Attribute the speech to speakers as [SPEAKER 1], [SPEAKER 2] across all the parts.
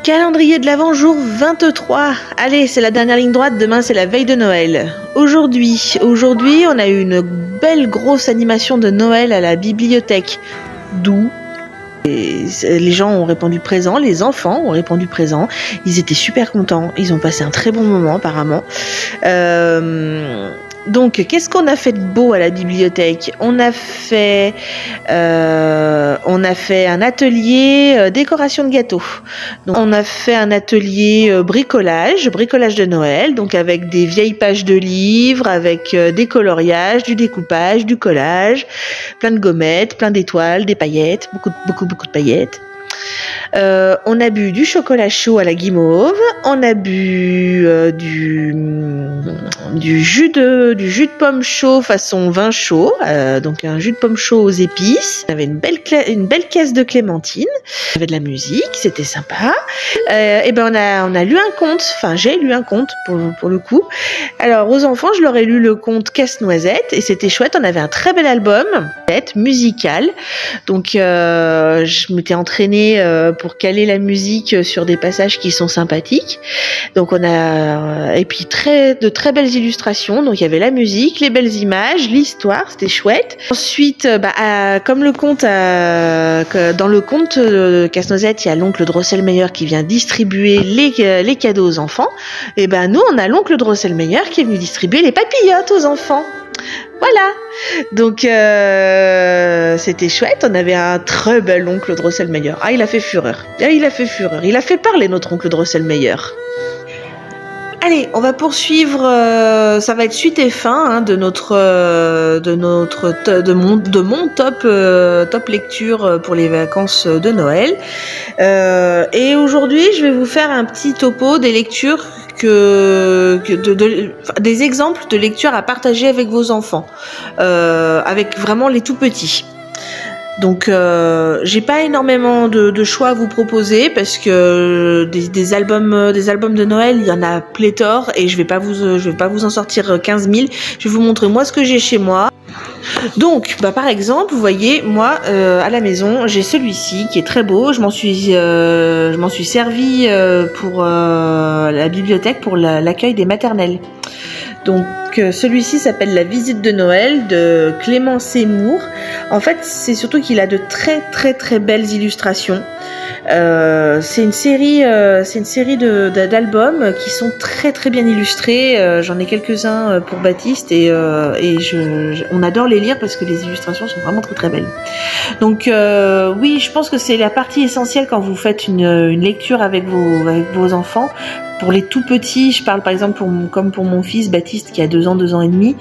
[SPEAKER 1] Calendrier de l'Avent, jour 23. Allez, c'est la dernière ligne droite, demain c'est la veille de Noël. Aujourd'hui, on a eu une belle grosse animation de Noël à la bibliothèque. D'où les gens ont répondu présent, les enfants ont répondu présent. Ils étaient super contents, ils ont passé un très bon moment apparemment. Donc, qu'est-ce qu'on a fait de beau à la bibliothèque ? On a fait un atelier décoration de gâteaux. Donc, on a fait un atelier bricolage de Noël, donc avec des vieilles pages de livres, avec des coloriages, du découpage, du collage, plein de gommettes, plein d'étoiles, des paillettes, beaucoup de paillettes. On a bu du chocolat chaud à la guimauve, on a bu du jus de pomme chaud façon vin chaud, donc un jus de pomme chaud aux épices. On avait une belle caisse de clémentine, il y avait de la musique, c'était sympa. Et ben on a lu un conte, enfin j'ai lu un conte pour le coup. Alors aux enfants, je leur ai lu le conte Casse-Noisette et c'était chouette, on avait un très bel album musical. Donc je m'étais entraînée pour caler la musique sur des passages qui sont sympathiques. Donc on a et puis de très belles illustrations. Donc il y avait la musique, les belles images, l'histoire, c'était chouette. Ensuite, comme le conte, dans le conte Casse-Noisette, il y a l'oncle Drosselmeyer qui vient distribuer les cadeaux aux enfants. Et ben nous, on a l'oncle Drosselmeyer qui est venu distribuer les papillotes aux enfants. Voilà. Donc c'était chouette, on avait un très bel oncle Drosselmeyer. Ah, il a fait fureur. Il a fait parler notre oncle Drosselmeyer. Allez, on va poursuivre, ça va être suite et fin de mon top lecture pour les vacances de Noël. Et aujourd'hui, je vais vous faire un petit topo des lectures des exemples de lectures à partager avec vos enfants, avec vraiment les tout petits. Donc j'ai pas énormément de choix à vous proposer parce que des albums de Noël, il y en a pléthore et je vais pas vous en sortir 15 000. Je vais vous montrer moi ce que j'ai chez moi. Donc par exemple, vous voyez, moi à la maison, j'ai celui-ci qui est très beau. Je m'en suis servi pour la bibliothèque pour l'accueil des maternelles. Donc celui-ci s'appelle La visite de Noël de Clément Seymour. En fait, c'est surtout qu'il a de très très très belles illustrations. C'est une série d'albums qui sont très très bien illustrés. J'en ai quelques-uns pour Baptiste et on adore les lire parce que les illustrations sont vraiment très très belles. Donc oui, je pense que c'est la partie essentielle quand vous faites une lecture avec vos enfants. Pour les tout petits, je parle par exemple comme pour mon fils Baptiste qui a 2 ans et demi,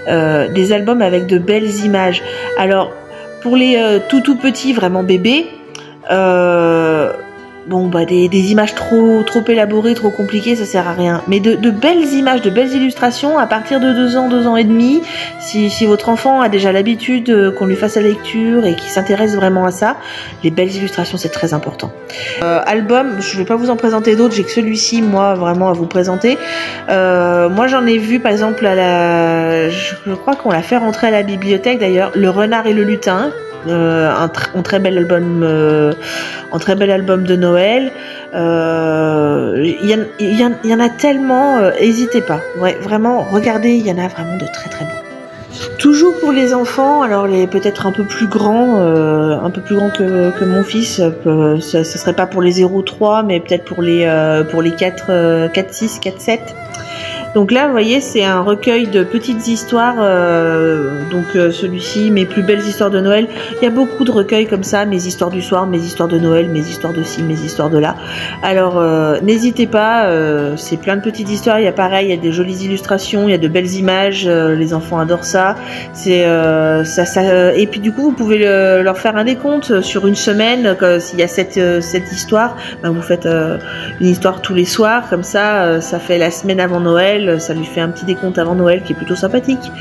[SPEAKER 1] des albums avec de belles images. Alors pour les tout petits, vraiment bébés, des images trop élaborées, trop compliquées, ça sert à rien. Mais de belles images, de belles illustrations à partir de 2 ans et demi, si votre enfant a déjà l'habitude qu'on lui fasse la lecture et qu'il s'intéresse vraiment à ça, les belles illustrations c'est très important. Album, je vais pas vous en présenter d'autres, j'ai que celui-ci moi vraiment à vous présenter. Moi j'en ai vu par exemple je crois qu'on l'a fait rentrer à la bibliothèque d'ailleurs, Le Renard et le Lutin. Un très bel album de Noël. Il y en a tellement, n'hésitez pas. Ouais, vraiment, regardez, il y en a vraiment de très très bons. Toujours pour les enfants, alors peut-être un peu plus grands que mon fils, ce serait pas pour les 0-3, mais peut-être pour les 4-6, 4-7. Donc là, vous voyez, c'est un recueil de petites histoires, celui-ci, mes plus belles histoires de Noël. Il y a beaucoup de recueils comme ça, mes histoires du soir, mes histoires de Noël, mes histoires de ci, mes histoires de là. Alors, n'hésitez pas, c'est plein de petites histoires, il y a des jolies illustrations, il y a de belles images, les enfants adorent ça. Et puis du coup, vous pouvez leur faire un décompte sur une semaine, s'il y a cette histoire, vous faites une histoire tous les soirs, comme ça, ça fait la semaine avant Noël. Noël, ça lui fait un petit décompte avant Noël qui est plutôt sympathique.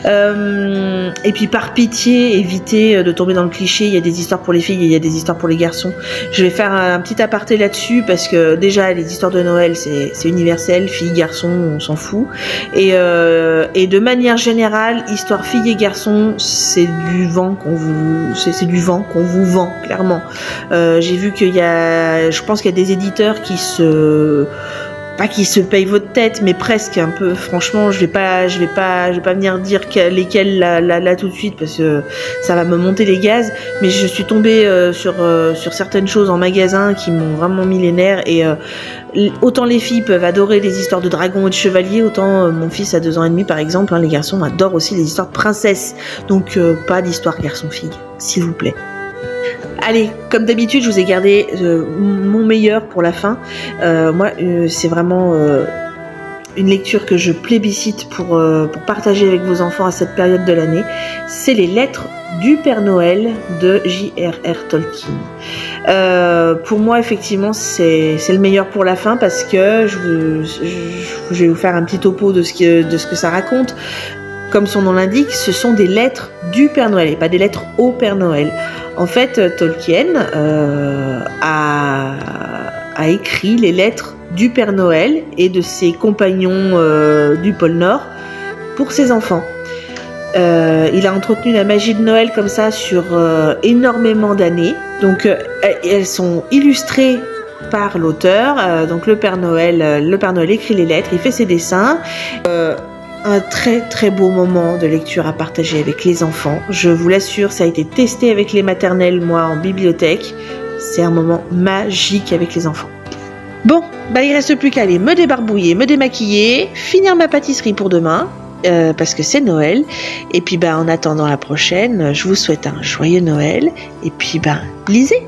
[SPEAKER 1] Et puis par pitié, évitez de tomber dans le cliché, il y a des histoires pour les filles et il y a des histoires pour les garçons. Je vais faire un petit aparté là-dessus parce que déjà les histoires de Noël c'est universel, filles, garçons, on s'en fout. Et de manière générale, histoire filles et garçons, c'est du vent qu'on vous vend, clairement. J'ai vu qu'il y a, je pense qu'il y a des éditeurs qui se payent votre tête, mais presque un peu. Franchement, je vais pas venir dire lesquels là tout de suite parce que ça va me monter les gaz. Mais je suis tombée sur certaines choses en magasin qui m'ont vraiment mis les nerfs. Et autant les filles peuvent adorer les histoires de dragons et de chevaliers, autant mon fils a 2 ans et demi par exemple, les garçons adorent aussi les histoires de princesses. Donc pas d'histoire garçon-fille, s'il vous plaît. Allez, comme d'habitude, je vous ai gardé mon meilleur pour la fin. Moi, c'est vraiment une lecture que je plébiscite pour partager avec vos enfants à cette période de l'année. C'est les Lettres du Père Noël de J.R.R. Tolkien. Pour moi, effectivement, c'est le meilleur pour la fin parce que je vais vous faire un petit topo de ce que ça raconte. Comme son nom l'indique, ce sont des lettres du Père Noël et pas des lettres au Père Noël. En fait, Tolkien a écrit les lettres du Père Noël et de ses compagnons du pôle Nord pour ses enfants. Il a entretenu la magie de Noël comme ça sur énormément d'années. Donc, elles sont illustrées par l'auteur. Donc, le Père Noël écrit les lettres, il fait ses dessins. Un très très beau moment de lecture à partager avec les enfants. Je vous l'assure, ça a été testé avec les maternelles, moi, en bibliothèque. C'est un moment magique avec les enfants. Bon, il reste plus qu'à aller me débarbouiller, me démaquiller, finir ma pâtisserie pour demain, parce que c'est Noël. Et puis, en attendant la prochaine, je vous souhaite un joyeux Noël. Et puis, lisez.